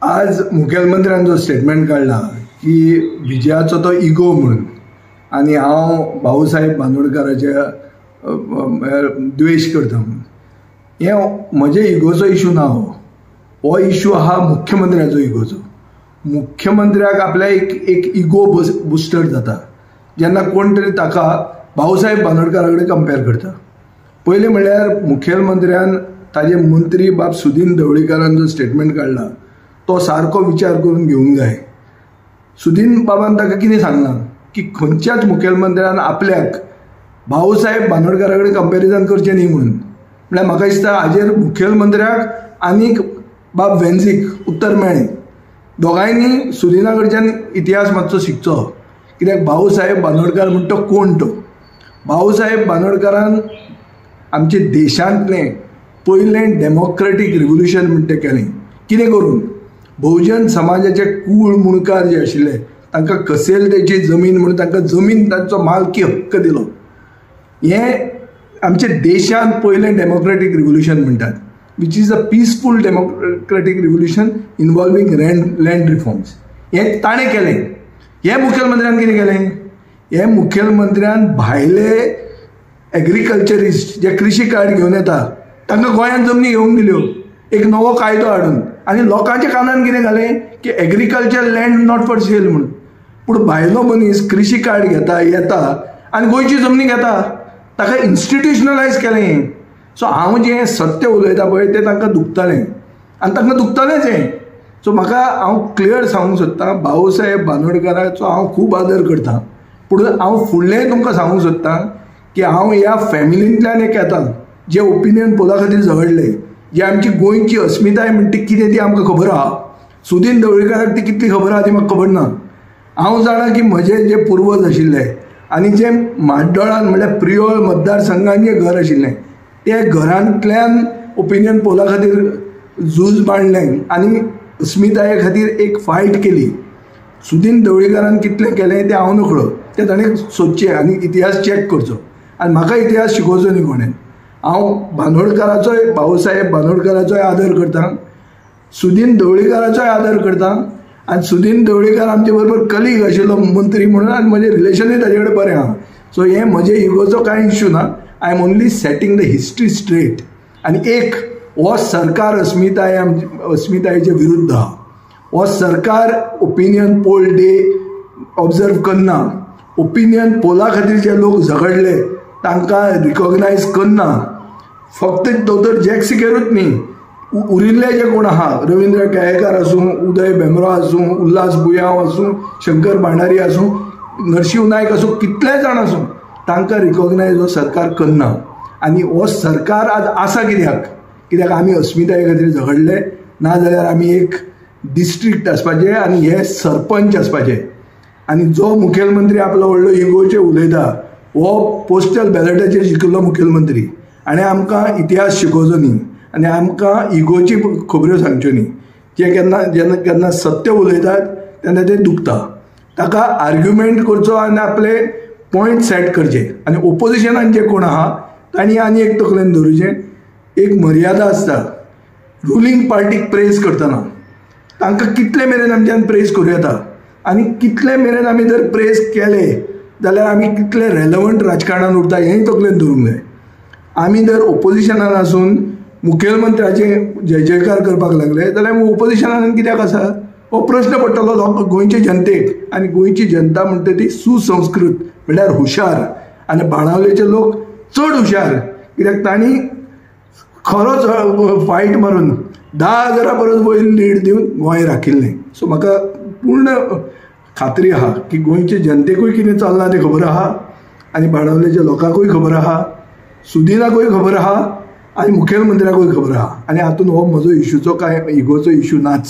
आज मुखेलमंत्र्यान जो स्टेटमेंट काढला की विजयाचो तो इगो म्हणून आणि हांव भाऊसाहेब बांदोडकराचे द्वेष करता म्हणून हे म्हजे इगोचो इशू ना हो इशू हा मुख्यमंत्र्याचो इगोचो. मुख्यमंत्र्याक आपल्या एक इगो बुस्टर जाता जेन्ना कोण तरी ताका भाऊसाहेब बांदोडकरा कडेन कंपेर करता. पयलें म्हणल्यार मुखेलमंत्र्यान ताजे मंत्री बाब सुदीन ढवळीकरान जो स्टेटमेंट काढला तो सारको विचार करून घेवंक जाय. सुदीन बाबान ताका कितें सांगलां की खंयच्याच मुखेलमंत्र्यान आपल्याक भाऊसाहेब बांदोडकरा कडेन कंपेरिजन करचें न्ही म्हणून. म्हळ्यार म्हाका दिसता हाजेर मुखेलमंत्र्याक आनीक बाब वेन्झीक उत्तर मेळ्ळें. दोगांयनी सुदिना कडच्यान इतिहास मातसो शिकचो कित्याक भाऊसाहेब बांदोडकर म्हणटा तो कोण तो. भाऊसाहेब बांदोडकरान आमचे देशांतलें पयलें डेमोक्रेटीक रिव्होल्युशन म्हणटा तें केलें. कितें करून बहुजन समाजाचे कूळ मुणकार जे आशिल्ले तांकां कसेलतेची जमीन म्हणून तांकां जमीन तांचो मालकी हक्क दिलो. हें आमच्या देशांत पयलें डेमोक्रेटीक रिव्होल्युशन म्हणटात which is a peaceful democratic revolution involving land reforms. हें ताणें केलें. हे मुखेलमंत्र्यान कितें केलें? हे मुखेलमंत्र्यान भायले एग्रीकल्चरिस्ट जे कृशी कार्ड घेवन येता तांकां गोंयांत जमनी घेवंक दिल्यो एक नवो कायदो हाडून आनी लोकांच्या कानान कितें घालें की agriculture land not for sale म्हणून. पूण भायलो मनीस कृशी कार्ड घेता येता आनी गोंयची जमनी घेता ताका इन्स्टिट्युशनलायज केलें. सो हांव जें सत्य उलयता पळय तें तांकां दुखतलें आनी तांकां दुखतलेंच हें. सो म्हाका हांव क्लियर सांगूंक सोदतां भाऊसाहेब बांदोडकराचो हांव खूब आदर करतां. पूण हांव फुडलें तुमकां सांगूंक सोदतां की हांव ह्या फॅमिलींतल्यान एक येता जे ओपिनियन पोला खातीर झगडले, जे आमची गोंयची अस्मिताय म्हणटा कितें ती आमकां खबर आहा. सुदीन ढवळीकराक ती कितली खबर आहा ती म्हाका खबर ना. हांव जाणा की म्हजे जे पुर्वज आशिल्ले आनी जे म्हाड्डोळान म्हणल्यार प्रियोळ मतदारसंघान जें घर आशिल्लें ते घरांतल्यान ओपिनियन पोला खातीर झूज मांडलें आनी अस्मिताये खातीर एक फायट केली. सुदीन ढवळीकरान कितलें केलें तें हांव नकळो, तें ताणें सोदचें आनी इतिहास चॅक करचो. आनी म्हाका इतिहास शिकोवचो न्ही कोणें. हांव बांदोडकराचोय भाऊसाहेब बांदोडकराचोय आदर करतां, सुदीन ढवळीकराचोय आदर करतां. आनी सुदीन ढवळीकर आमचे बरोबर कलीग आशिल्लो मंत्री म्हणून आनी म्हजें रिलेशनूय ताजे कडेन बरें आहा. सो हें म्हजे इगोचो कांय इश्यू ना. I am only setting the history straight. आनी एक हो सरकार अस्मितायेचे विरुद्ध आहा. हो सरकार ओपिनियन पोल डे ऑब्जर्व करना. ओपिनियन पोला खातीर जे लोक झगडले तांकां रिकॉग्नायज करना. फक्त दोतोर जॅक सिकेरूच न्ही, उरिल्ले जे कोण आहा रविंद्र केळेकार आसूं, उदय भेंब्रो आसूं, उल्हास बुयांव आसूं, शंकर भांडारी आसूं, नरशिंव नायक आसूं, कितलेय जाण आसूं तांकां रिकॉग्नायज हो सरकार करना. आनी हो सरकार आज आसा कित्याक आमी अस्मिताये खातीर झगडले. नाजाल्यार आमी एक डिस्ट्रिक्ट आसपाचें आनी हे सरपंच आसपाचें. आनी जो मुखेलमंत्री आपलो व्हडलो इगोचेर उलयता हो पोस्टल बॅलेटाचेर शिकिल्लो मुखेलमंत्री. आनी आमकां इतिहास शिकोवचो न्ही आनी आमकां इगोची खबऱ्यो सांगच्यो न्ही. जे केन्ना सत्य उलयतात तेन्ना ते दुखता. ताका आर्ग्युमेंट करचो आनी आपले पॉयंट सेट करचे. आनी ओपोजिशनान जे कोण आहा तांणी आनी एक तकलेन धरुचें, एक मर्यादा आसता. रुलींग पार्टीक प्रेज करतना तांकां कितले मेरेन आमच्यान प्रेज करूं येता आनी कितले मेरेन आमी जर प्रेज केले जाल्यार आमी कितले रेलेवंट राजकारणान उरता हेंय तकलेन धरूंक जाय. आमी जर ओपोजिशनान आसून मुखेलमंत्र्याचे जय जयकार करपाक लागले जाल्यार ओपोजिशनान कित्याक आसा हो प्रश्न पडटलो गोंयचे जनतेक. आनी गोंयची जनता म्हणटा ती सुसंस्कृत म्हणल्यार हुशार आनी बाणावलेचे लोक चड हुशार कित्याक तांणी खरोच फायट मारून 10,000 परस वयर लीड दिवन गोंय राखिल्लें. सो म्हाका पूर्ण खात्री आहा की गोंयचे जनतेकूय कितें चल्लां तें खबर आहा आनी बाणावलेच्या लोकांकूय खबर आहा, सुदिनाकूय खबर आहा आनी मुखेलमंत्र्याकूय खबर आहा. आनी हातूंत हो म्हजो इशूचो कांय इगोचो इशू नाच.